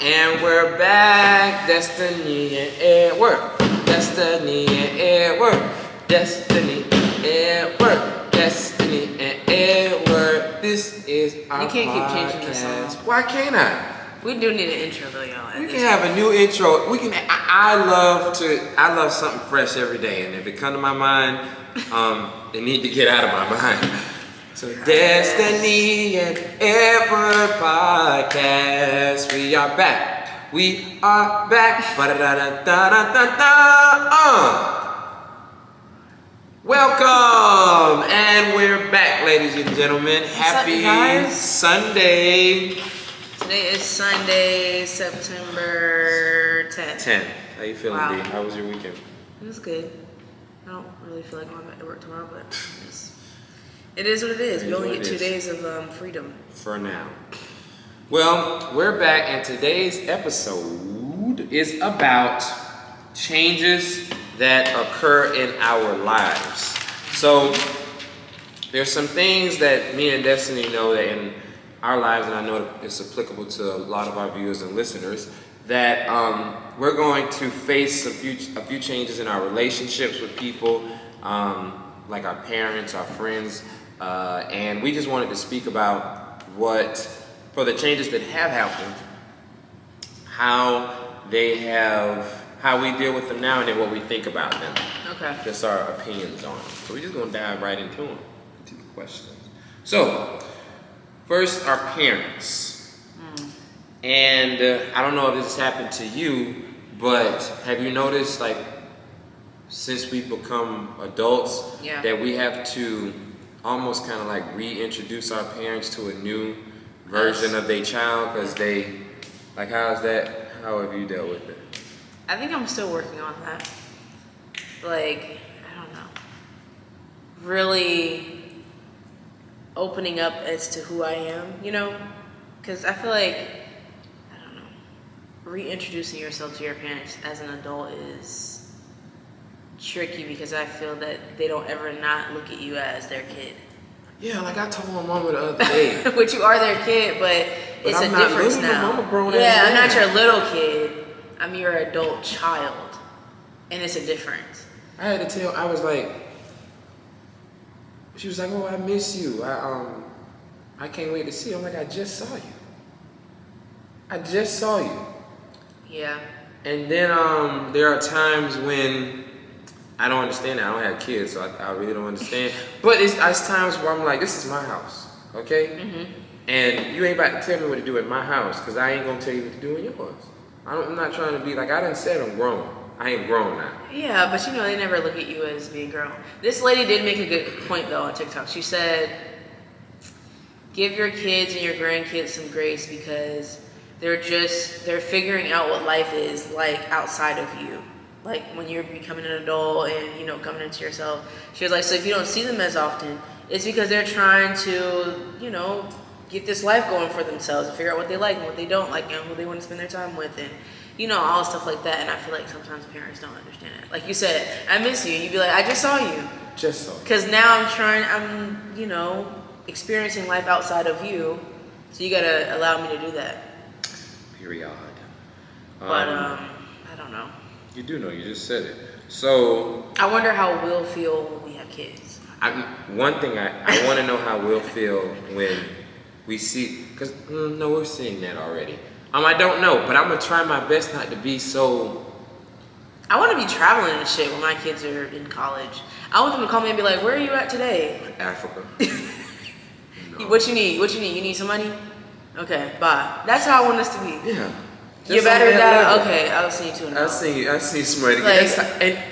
And we're back, Destiny and Edward. Destiny and Edward. Destiny and Edward. Destiny and Edward. This is our podcast. You can't keep changing the song. Why can't I? We do need an intro though, y'all. We can have a new intro. We can. I love something fresh every day, and if it come to my mind, it need to get out of my mind. So Destiny and Edward podcast. We are back. We are back. Welcome, and we're back, ladies and gentlemen. Happy Sunday. Today is Sunday, September 10th. How you feeling, Wow. D? How was your weekend? It was good. I don't really feel like going back to work tomorrow, but it is what it is. We only get 2 days of freedom. For now. Well, we're back, and today's episode is about changes that occur in our lives. So, there's some things that me and Destiny know that in our lives, and I know it's applicable to a lot of our viewers and listeners, that we're going to face a few changes in our relationships with people, like our parents, our friends, and we just wanted to speak about for the changes that have happened, how we deal with them now, and then what we think about them. Okay. Just our opinions on them. So we're just gonna dive right into them, into the questions. So, first, our parents. And I don't know if this has happened to you, but have you noticed, like, since we've become adults, that we have to almost kind of like reintroduce our parents to a new version of their child? Because they, like, how have you dealt with it? I think I'm still working on that. Like, I don't know. Really opening up as to who I am, you know? Because I feel like, I don't know, reintroducing yourself to your parents as an adult is tricky because I feel that they don't ever not look at you as their kid. Yeah, like I told my mama the other day. Which you are their kid, but it's a difference now. I'm a grown ass I'm man. not your little kid. I'm your adult child. And it's a difference. I had to I was like, she was like, oh, I miss you. I can't wait to see you. I'm like, I just saw you. Yeah. And then there are times when I don't understand that. I don't have kids, so I really don't understand. But it's times where I'm like, this is my house, okay? Mm-hmm. And you ain't about to tell me what to do in my house, because I ain't going to tell you what to do in yours. I'm not trying to be like, I done said I'm grown. I ain't grown now. Yeah, but you know, they never look at you as being grown. This lady did make a good point, though, on TikTok. She said, give your kids and your grandkids some grace because they're figuring out what life is like outside of you. Like when you're becoming an adult and, you know, coming into yourself. She was like, so if you don't see them as often, it's because they're trying to, you know, get this life going for themselves and figure out what they like and what they don't like and who they want to spend their time with and, you know, all stuff like that. And I feel like sometimes parents don't understand it. Like you said, I miss you. And you'd be like, I just saw you. Just saw you. Because now I'm, you know, experiencing life outside of you. So you got to allow me to do that. Period. But, I don't know. You do know, you just said it. So I wonder how we'll feel when we have kids. One thing I want to know how we'll feel when we see, because no, we're seeing that already. I don't know, but I'm gonna try my best not to be so. I want to be traveling and shit when my kids are in college. I want them to call me and be like, "Where are you at today?" Africa. No. What you need? You need some money? Okay, bye. That's how I want us to be. Yeah. You better die. Okay, I'll see you too. I see somebody. Like,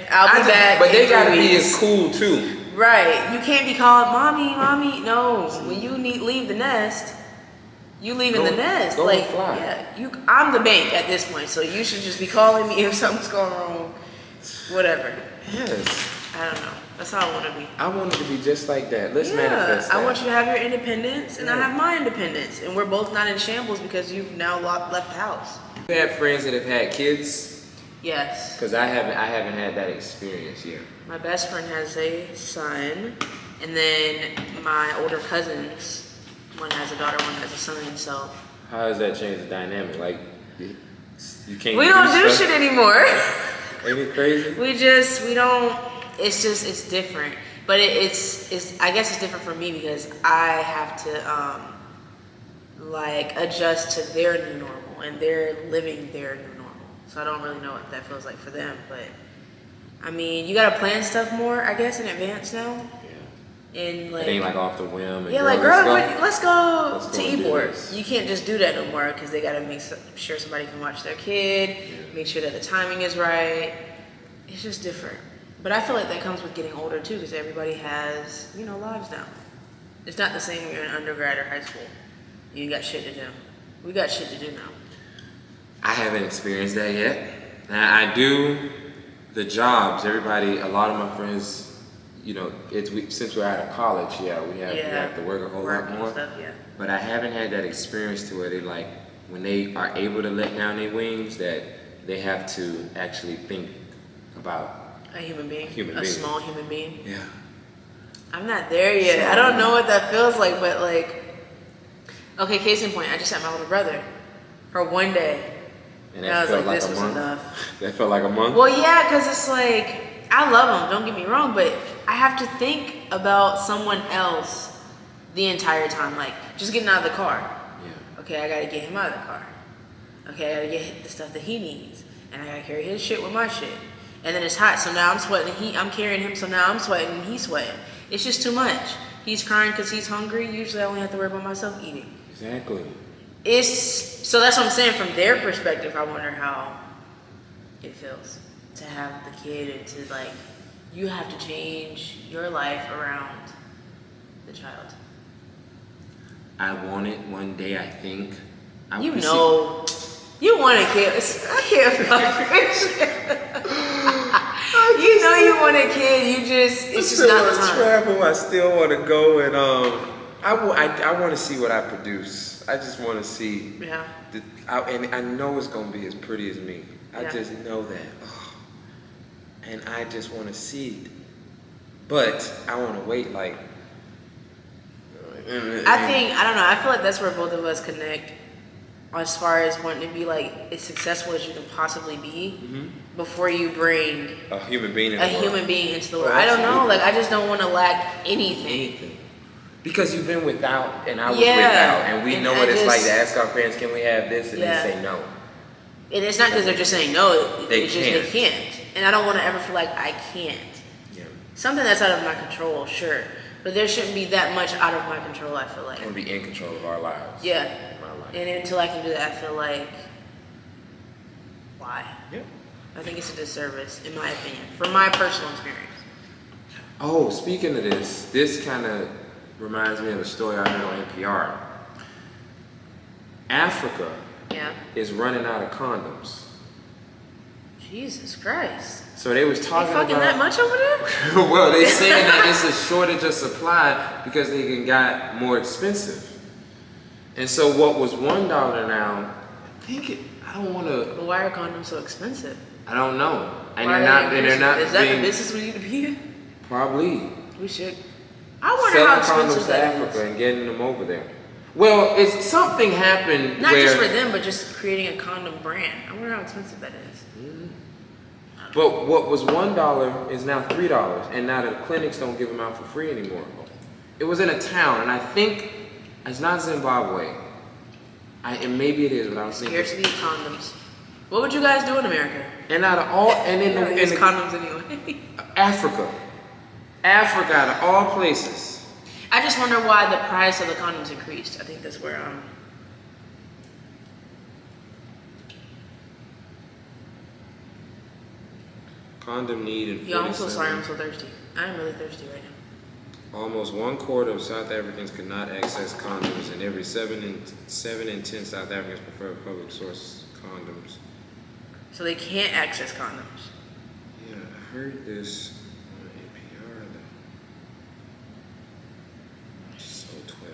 I'll be back. But they gotta be as cool too. Right. You can't be calling mommy. No. When you leave the nest, you leave in the nest. Go like, and fly. yeah. I'm the bank at this point, so you should just be calling me if something's going wrong. Whatever. Yes. I don't know. That's how I want to be. I want it to be just like that. Let's manifest that. I want you to have your independence, and I have my independence, and we're both not in shambles because you've now left the house. You have friends that have had kids? Yes. Because I haven't had that experience yet. My best friend has a son, and then my older cousins, one has a daughter, one has a son. So how does that change the dynamic? Like, You can't. We don't do stuff? shit anymore. Ain't it crazy? We don't. It's different. But it's. I guess it's different for me because I have to like adjust to their new normal, and they're living their new normal. So I don't really know what that feels like for them. But I mean, you gotta plan stuff more, I guess, in advance now. And like, it ain't like off the whim. And yeah, like girl, let's go Let's to go and do Ybor. this. You can't just do that no more because they gotta make sure somebody can watch their kid, make sure that the timing is right. It's just different. But I feel like that comes with getting older too, because everybody has, lives now. It's not the same when you're in undergrad or high school. You got shit to do. We got shit to do now. I haven't experienced that yet. Now, I do the jobs. Everybody, a lot of my friends, since we're out of college, we have to work a whole lot more. Stuff, yeah. But I haven't had that experience to where they like, when they are able to let down their wings, that they have to actually think about A human being. A small human being. Yeah. I'm not there yet. So, I don't know what that feels like, but like, okay, case in point, I just had my little brother for one day. And I was felt like, this a was month? enough. That felt like a month? Well, yeah, because it's like, I love him, don't get me wrong, but I have to think about someone else the entire time. Like, just getting out of the car. Yeah. Okay, I gotta get him out of the car. Okay, I gotta get the stuff that he needs. And I gotta carry his shit with my shit. And then it's hot, so now I'm sweating. I'm carrying him, so now I'm sweating and he's sweating. It's just too much. He's crying because he's hungry. Usually I only have to worry about myself eating. Exactly. So that's what I'm saying. From their perspective, I wonder how it feels to have the kid and to like, you have to change your life around the child. I want it one day, I think. You want a kid. I can't fuck with you. You know you want a kid. It's just not the time. Travel. I still want to go and I want to see what I produce. I just want to see. Yeah. And I know it's gonna be as pretty as me. I Yeah. just know that. Oh, and I just want to see it. But I want to wait like. I don't know. I feel like that's where both of us connect, as far as wanting to be like as successful as you can possibly be before you bring a human being into the world. Oh, I don't know. absolutely. Like, I just don't want to lack anything. Because you've been without, and I was Yeah. without, and we And know I what it's like just- to ask our parents, can we have this? And Yeah. they say no. And it's not because they're just saying no. They It's just they can't. And I don't want to ever feel like I can't. Yeah. Something that's out of my control, sure. But there shouldn't be that much out of my control, I feel like. I want to be in control of our lives. Yeah. My life. And until I can do that, I feel like, why? Yeah. I think it's a disservice, in my opinion, from my personal experience. Oh, speaking of this kind of reminds me of a story I heard on NPR. Africa Yeah. is running out of condoms. Jesus Christ. So they was They talking fucking that about. much over there? Well, they saying that it's a shortage of supply because they got more expensive. And so what was $1 now? I don't want to. But why are condoms so expensive? I don't know. And Why they're are not. they And they're not Is that being the business we need to be in? probably We should. I wonder how selling expensive condoms to that Africa is. and getting them over there. Well, it's something happened Not where. just for them, but just creating a condom brand. I wonder how expensive that is. But what was $1 is now $3, and now the clinics don't give them out for free anymore. It was in a town, and I think it's not Zimbabwe. And maybe it is, but I don't think. Scarcity of condoms. What would you guys do in America? And out of all, and in Use the condoms anyway. Africa out of all places. I just wonder why the price of the condoms increased. I think that's where I'm. Condom need in Yo, I'm so sorry. 47. I'm so thirsty. I'm really thirsty right now. Almost 1/4 of South Africans could not access condoms, and every 7 in 10 South Africans prefer public source condoms. So they can't access condoms. Yeah, I heard this on NPR though. So 12.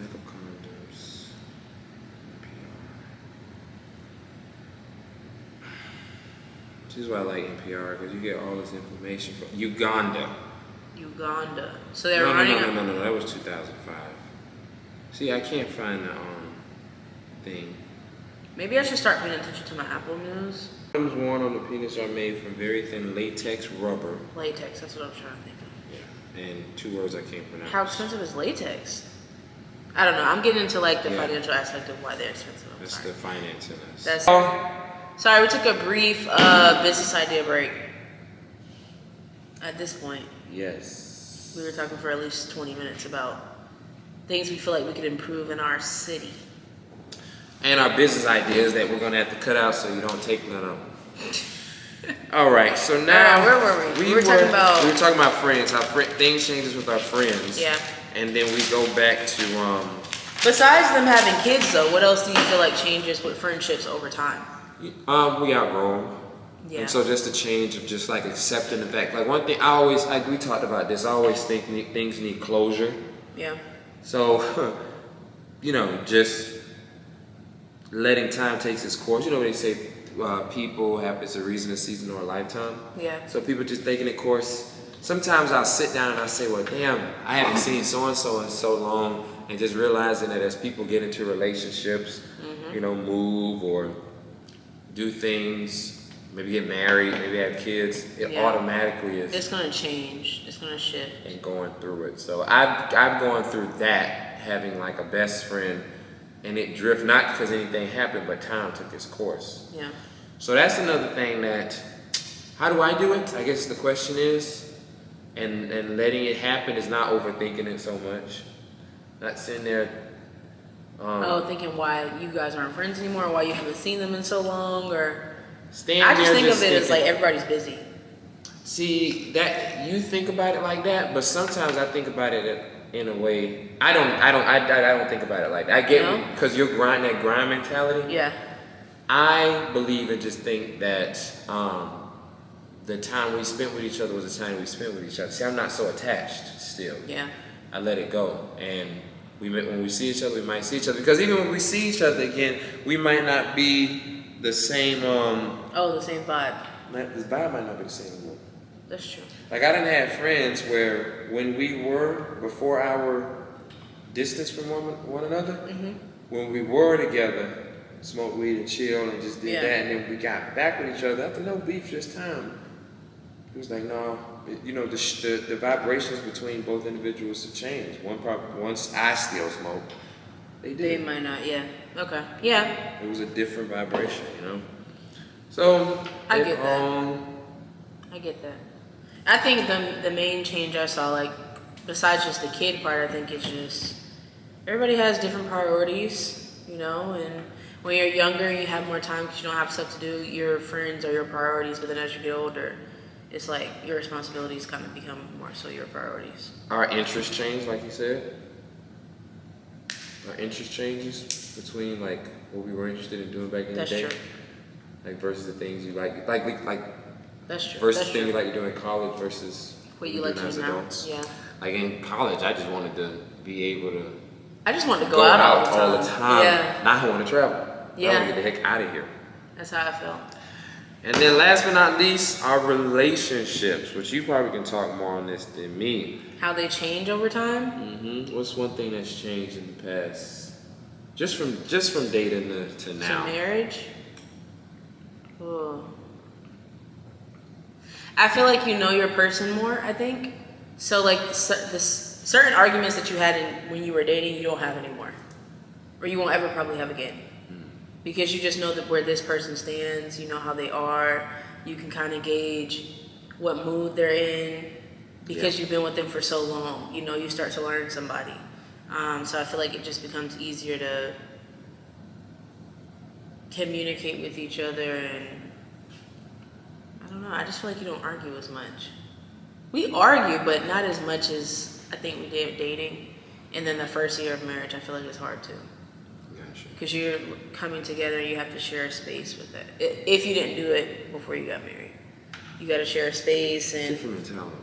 Lack of condoms. NPR. This is why I like NPR, because you get all this information from Uganda. Uganda. So they're No, running. that was 2005. See, I can't find the thing. Maybe I should start paying attention to my Apple News. Items worn on the penis are made from very thin latex rubber. Latex, that's what I'm trying to think of. Yeah, and 2 words I can't pronounce. How expensive is latex? I don't know. I'm getting into like the Yeah. financial aspect of why they're expensive. I'm That's sorry. the finance in us. That's sorry. We took a brief business idea break. At this point, Yes. we were talking for at least 20 minutes about things we feel like we could improve in our city. And our business ideas that we're gonna have to cut out so you don't take none of them. All right, so now Where were we? We were talking about friends. How things changes with our friends. Yeah. And then we go back to Besides them having kids, though, what else do you feel like changes with friendships over time? we outgrow 'em. Yeah. And so just the change of just like accepting the fact. Like one thing we talked about this. I always think things need closure. Yeah. So, just letting time takes its course. You know what they say, people have it's a reason, a season, or a lifetime. Yeah. So people just taking it course. Sometimes I'll sit down and I say, well, damn, I haven't seen so and so in so long, and just realizing that as people get into relationships, move or do things, maybe get married, maybe have kids, it automatically is. It's gonna change. It's gonna shift. And going through it. So I've gone through that, having like a best friend, and it drift not because anything happened, but time took its course. Yeah. So that's another thing that, how do I do it? I guess the question is, and letting it happen is not overthinking it so much. Not sitting there. Thinking why you guys aren't friends anymore, or why you haven't seen them in so long, or Stand I just there think of it as thinking. like everybody's busy. See, that you think about it like that, but sometimes I think about it in a way. I don't think about it like that. I get because you're that grind mentality. Yeah. I believe and just think that the time we spent with each other was the time we spent with each other. See, I'm not so attached still. Yeah. I let it go, and when we see each other, we might see each other because even when we see each other again, we might not be the same. The same vibe. The vibe might not be the same anymore. That's true. Like I done had friends where when we were before our distance from one another, when we were together, smoked weed and chill and just did that, and then we got back with each other after no beef, just time. It was like no, the vibrations between both individuals have changed. Once I still smoke, They might not. Yeah. Okay. Yeah. It was a different vibration, So I get that. I get that. I think the main change I saw, like, besides just the kid part, I think it's just everybody has different priorities, and when you're younger and you have more time because you don't have stuff to do, your friends are your priorities, but then as you get older, it's like your responsibilities kind of become more so your priorities. Our interests change, like you said. Our interest changes between like what we were interested in doing back in the day. That's true. Like versus the things you like That's true. versus things you like to do in college versus what you like to as do now. adults. Yeah. Like in college, I just wanted to be able to I just wanted to go out all the time. Yeah. Now I want to travel. Yeah. I want to get the heck out of here. That's how I felt. And then last but not least, our relationships, which you probably can talk more on this than me. How they change over time? Mm-hmm. What's one thing that's changed in the past? Just from dating to now. To marriage? Oh. I feel like you know your person more, I think. So like the certain arguments that you had when you were dating, you don't have anymore. Or you won't ever probably have again. Because you just know where this person stands, you know how they are, you can kind of gauge what mood they're in because you've been with them for so long. You start to learn somebody. So I feel like it just becomes easier to communicate with each other, and I don't know, I just feel like you don't argue as much. We argue, but not as much as I think we did dating. And then the first year of marriage, I feel like it's hard too. Because you're coming together, you have to share a space with that. If you didn't do it before you got married, you got to share a space and different mentality.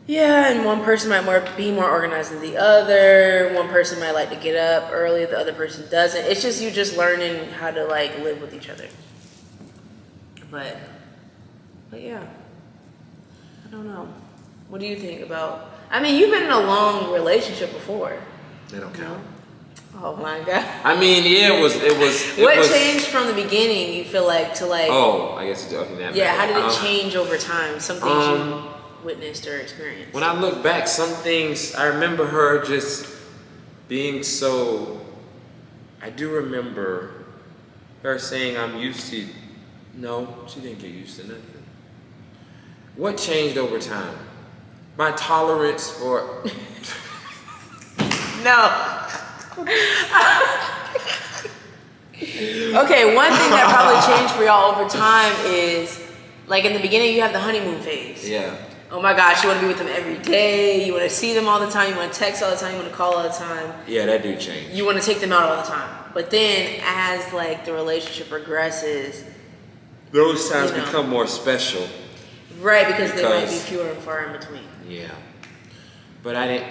Yeah, and one person might be more organized than the other. One person might like to get up early, the other person doesn't. It's just you just learning how to like live with each other. But yeah, I don't know. What do you think about? I mean, you've been in a long relationship before. They don't count. Oh my god. I mean, yeah, it was. What changed from the beginning? You feel like to like? Oh, I guess it's okay. That Yeah. How matter. did it change over time? Some things you witnessed or experienced. When I look back, some things I remember her just being so. I do remember her saying, "I'm used to." No, she didn't get used to nothing. What changed over time? My tolerance for. No. Okay, one thing that probably changed for y'all over time is, like in the beginning, you have the honeymoon phase. Yeah. Oh my gosh, you want to be with them every day. You want to see them all the time. You want to text all the time. You want to call all the time. Yeah, that do change. You want to take them out all the time. But then, as like the relationship progresses, Those times You know. become more special. right? Because there might be Because- fewer and far in between. Yeah. But I didn't.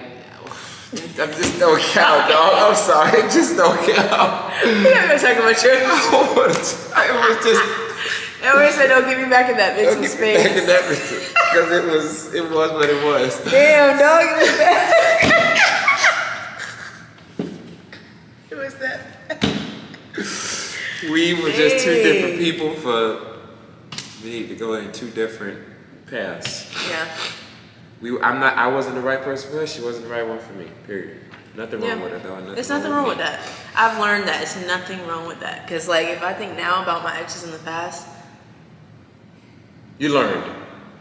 I'm just don't count, dog. I'm sorry. It just don't count. We're not gonna talk about you. It was just. And we said, don't get me back in that Don't mental get space. back in that because it was what it was. Damn, dog, it was bad. It was that. We were just two different Dang. people we need to go in two different paths. Yeah. I wasn't the right person for her, she wasn't the right one for me. Period. Nothing wrong Yeah. with her though. There's nothing wrong with that. I've learned that. It's nothing wrong with that. Because, like, if I think now about my exes in the past, You learned.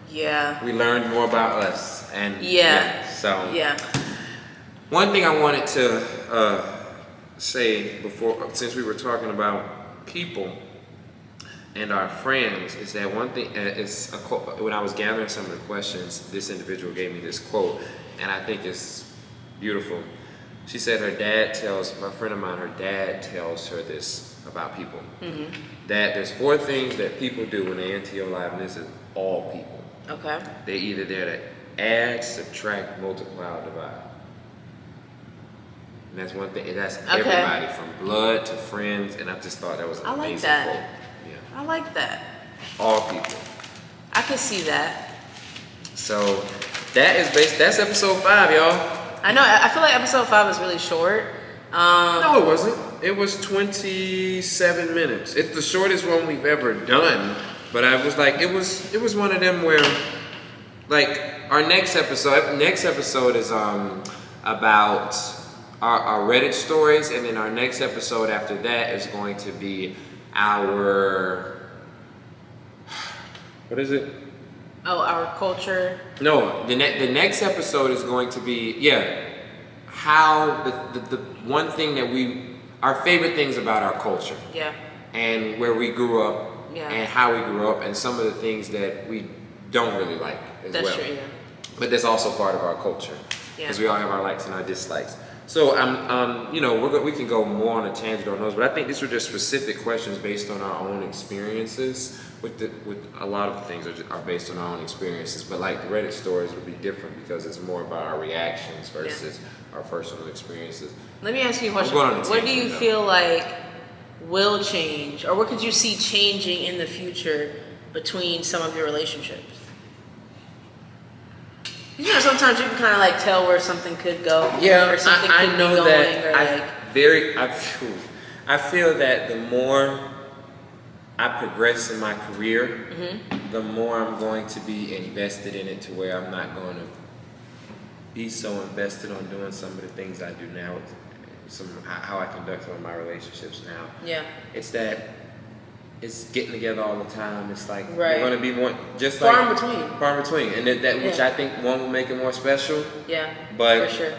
yeah. We learned more about us. And Yeah. so Yeah. one thing I wanted to say before, since we were talking about people and our friends, is that one thing. It's a quote. When I was gathering some of the questions, this individual gave me this quote, and I think it's beautiful. She said my friend of mine, her dad tells her this about people. That there's 4 things that people do when they enter your life, and this is all people. Okay. They either there to add, subtract, multiply, or divide. And that's one thing. And that's everybody from blood to friends. And I just thought that was an I like amazing that. quote. Yeah. I like that. All people. I can see that. So that's episode 5, y'all. I know. I feel like episode 5 was really short. No, it wasn't. It was 27 minutes. It's the shortest one we've ever done. But I was like, it was one of them where, like, our next episode is about our Reddit stories, and then our next episode after that is going to be our, what is it? Oh, our culture. No, the next episode is going to be, how the one thing that our favorite things about our culture. Yeah. And where we grew up. Yeah. And how we grew up, and some of the things that we don't really like as That's well. true, yeah. But that's also part of our culture. Yeah. Because we all have our likes and our dislikes. So we can go more on a tangent on those, but I think these were just specific questions based on our own experiences. With a lot of things are based on our own experiences, but like the Reddit stories would be different because it's more about our reactions versus our personal experiences. Let me ask you a question. going on a What do tangent, you though. feel like will change, or what could you see changing in the future between some of your relationships? You know, sometimes you can kind of like tell where something could go. Yeah, or something I could know be going, that. or I feel that the more I progress in my career, the more I'm going to be invested in it to where I'm not going to be so invested on doing some of the things I do now, how I conduct some of my relationships now. Yeah. It's that it's getting together all the time. It's like Right. you're going to be more just Far like in between. far in between, and that which Yeah. I think one will make it more special. Yeah. But for sure.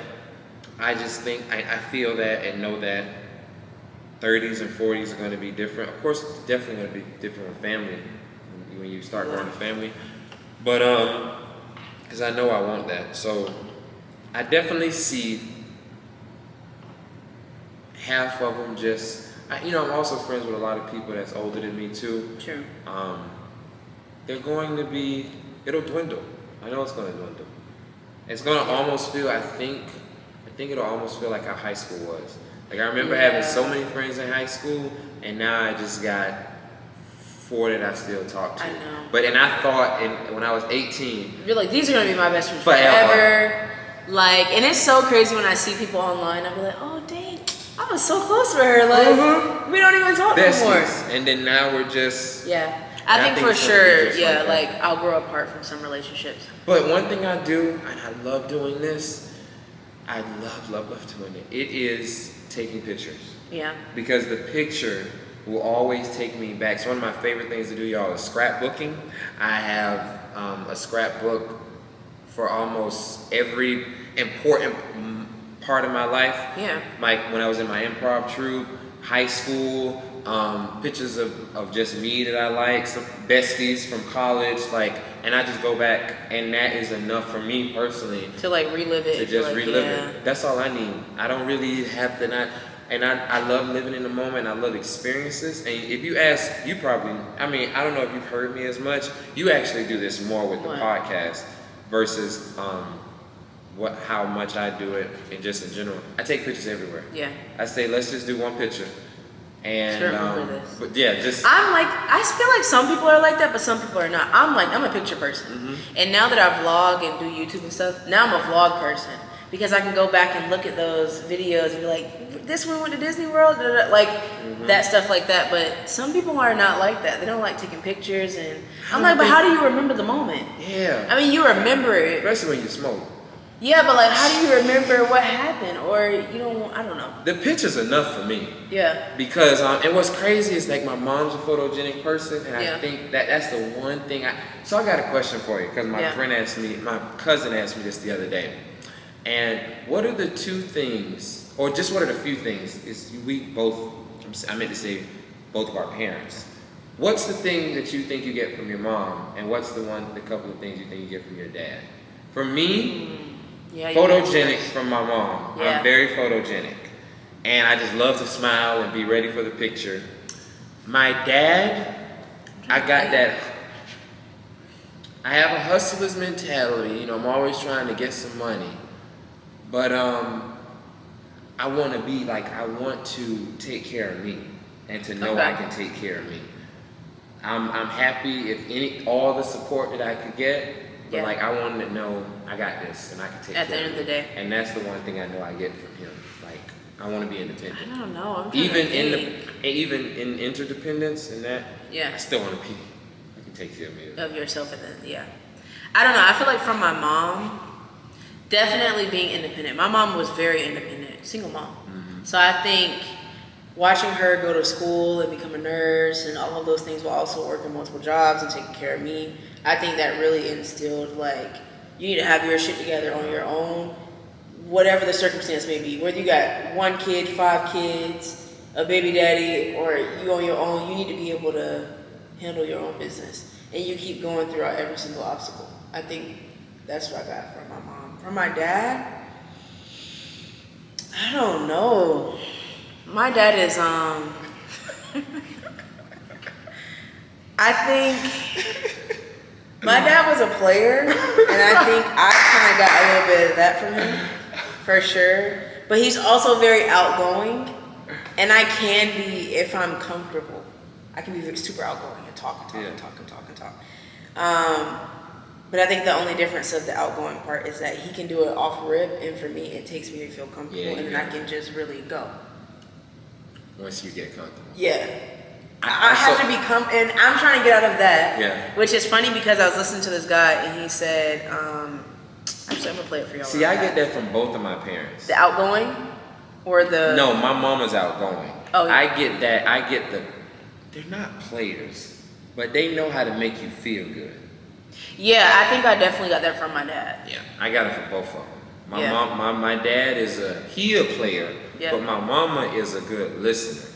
I just think I feel that and know that 30s and 40s are going to be different. Of course, it's definitely going to be different with family when you start growing a family. But because I know I want that, so I definitely see half of them just. I'm also friends with a lot of people that's older than me too. True. They're going to be. It'll dwindle. I know it's going to dwindle. It's going to almost feel. I think it'll almost feel like how high school was. Like I remember having so many friends in high school, and now I just got 4 that I still talk to. I know. But I thought when I was 18. You're like, these are gonna be my best friends Forever. forever. Like, and it's so crazy when I see people online. I'll be like, oh dang, I I was so close with her. Like we don't even talk anymore. And then now we're just I think for sure, like I'll grow apart from some relationships. But one thing I do, and I love doing this, I love doing it. It is taking pictures. Yeah. Because the picture will always take me back. So one of my favorite things to do, y'all, is scrapbooking. I have a scrapbook for almost every important part of my life. Yeah. Like when I was in my improv troupe, high school, pictures of just me that I like, some besties from college, like, and I just go back, and that is enough for me personally to like relive it. To just like, relive it. That's all I need. I don't really have to not. And I love living in the moment. I love experiences. And if you ask, you probably, I mean, I don't know if you've heard me as much. You actually do this more with the podcast versus how much I do it and just in general. I take pictures everywhere. Yeah. I say, let's just do one picture. And but just I'm like, I feel like some people are like that, but some people are not. I'm a picture person. And now that I vlog and do YouTube and stuff, now I'm a vlog person. Because I can go back and look at those videos and be like, this one went to Disney World, like that stuff like that. But some people are not like that. They don't like taking pictures, and I'm like, but how do you remember the moment? Yeah. I mean, you remember it. Especially when you smoke. Yeah, but like, how do you remember what happened? Or you don't, I don't know. The picture's enough for me. Yeah. Because, and what's crazy is like my mom's a photogenic person, and I think that's the one thing so I got a question for you, because my cousin asked me this the other day. And what are the two things, or just what are the few things, is we both, I meant to say both of our parents. What's the thing that you think you get from your mom, and what's the couple of things you think you get from your dad? For me, photogenic from my mom. Yeah. I'm very photogenic. And I just love to smile and be ready for the picture. My dad, I got that, I have a hustler's mentality, I'm always trying to get some money. But I want to take care of me and to know I can take care of me. I'm happy if all the support that I could get, but like I wanted to know I got this and I can take care of it. At the end of the day. And that's the one thing I know I get from him. Like I want to be independent. I don't know. Even in interdependence and that. Yeah. I still want to be. I can take care of me. Of yourself and then I don't know. I feel like from my mom. Definitely being independent. My mom was very independent, single mom. So I think watching her go to school and become a nurse and all of those things while also working multiple jobs and taking care of me, I think that really instilled like, you need to have your shit together on your own, whatever the circumstance may be. Whether you got 1 kid, 5 kids, a baby daddy, or you on your own, you need to be able to handle your own business. And you keep going throughout every single obstacle. I think that's what I got from my mom. From my dad, I don't know. My dad is I think my dad was a player, and I think I kind of got a little bit of that from him, for sure. But he's also very outgoing, and I can be, if I'm comfortable, I can be super outgoing and talk. But I think the only difference of the outgoing part is that he can do it off rip, and for me, it takes me to feel comfortable, and then I can just really go. Once you get comfortable. Yeah. I have to be and I'm trying to get out of that. Yeah. Which is funny because I was listening to this guy, and he said, actually, I'm going to play it for y'all. See, I get that from both of my parents. The outgoing? Or the... No, my mama's outgoing. Oh, yeah. I get that. They're not players, but they know how to make you feel good. Yeah, I think I definitely got that from my dad. Yeah, I got it from both of them. My dad is a player, but my mama is a good listener,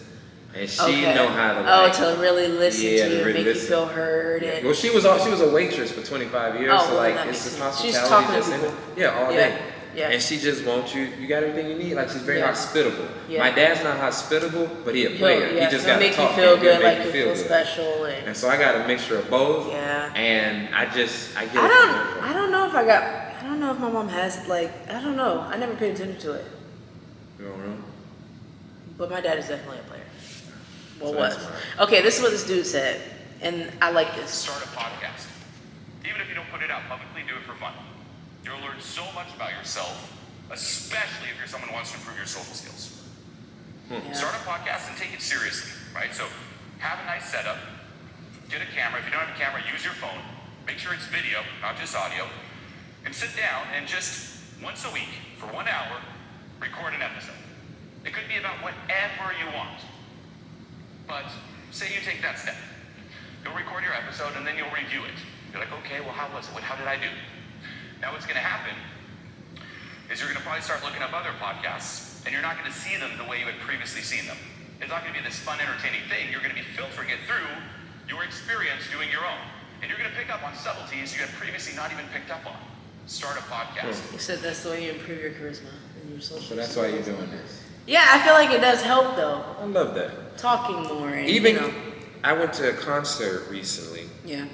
and she know how to to really listen to you, make you feel heard. Yeah. And Well, she was a waitress for 25 years, so like it's just hospitality just in it. All day. Yeah. And she just wants you. You got everything you need. Like she's very hospitable. Yeah. My dad's not hospitable, but he a player. He just got to talk. Make you feel good, like you feel special. And so I got a mixture of both. Yeah. And I get it. I don't know if I don't know if my mom has I don't know. I never paid attention to it. You don't know? But my dad is definitely a player. Well, was. Okay, this is what this dude said, and I like this. Start a podcast. Even if you don't put it out publicly, do it for fun. You'll learn so much about yourself, especially if you're someone who wants to improve your social skills. Yeah. Start a podcast and take it seriously, right? So have a nice setup. Get a camera. If you don't have a camera, use your phone. Make sure it's video, not just audio. And sit down and just once a week for 1 hour, record an episode. It could be about whatever you want. But say you take that step. You'll record your episode and then you'll review it. You're like, okay, well, how was it? How did I do? Now what's going to happen is you're going to probably start looking up other podcasts and you're not going to see them the way you had previously seen them. It's not going to be this fun, entertaining thing. You're going to be filtering it through your experience doing your own. And you're going to pick up on subtleties you had previously not even picked up on. Start a podcast. You said that's the way you improve your charisma and your social. So that's why you're doing this. Yeah, I feel like it does help though. I love that. Talking more. And, Even you know. I went to a concert recently, Yeah.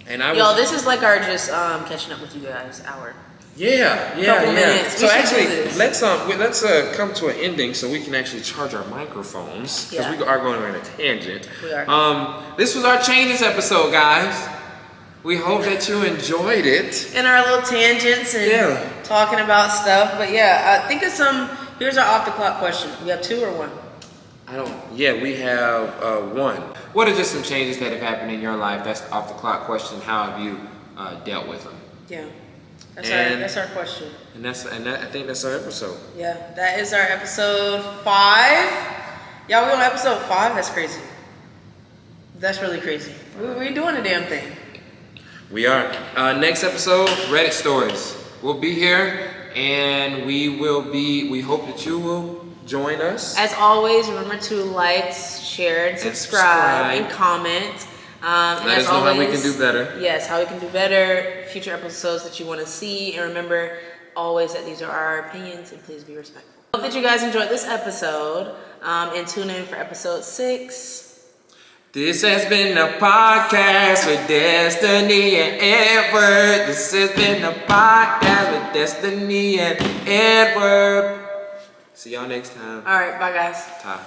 and I was. Yo, this is like our just catching up with you guys hour. Yeah. Couple minutes. So We should actually, do this. let's come to an ending so we can actually charge our microphones because Yeah. we are going on a tangent. We are. This was our changes episode, guys. We hope that you enjoyed it. In our little tangents and Yeah. talking about stuff. But yeah, think of some. Here's our off the clock question. We have 2 or 1? Yeah, we have one. What are just some changes that have happened in your life? That's the off the clock question. How have you dealt with them? Yeah. And- That's our question. And I think that's our episode. Yeah, that is our episode 5. Y'all, we on episode 5? That's crazy. That's really crazy. We doing a damn thing. We are. Next episode, Reddit stories. We'll be here, and we hope that you will join us. As always, remember to like, share, and subscribe, and comment. Let us know how we can do better. Yes, how we can do better, future episodes that you want to see, and remember always that these are our opinions, and please be respectful. Hope that you guys enjoyed this episode, and tune in for episode 6. This has been a podcast with Destiny and Edward. This has been a podcast with Destiny and Edward. See y'all next time. All right, bye guys. Ta.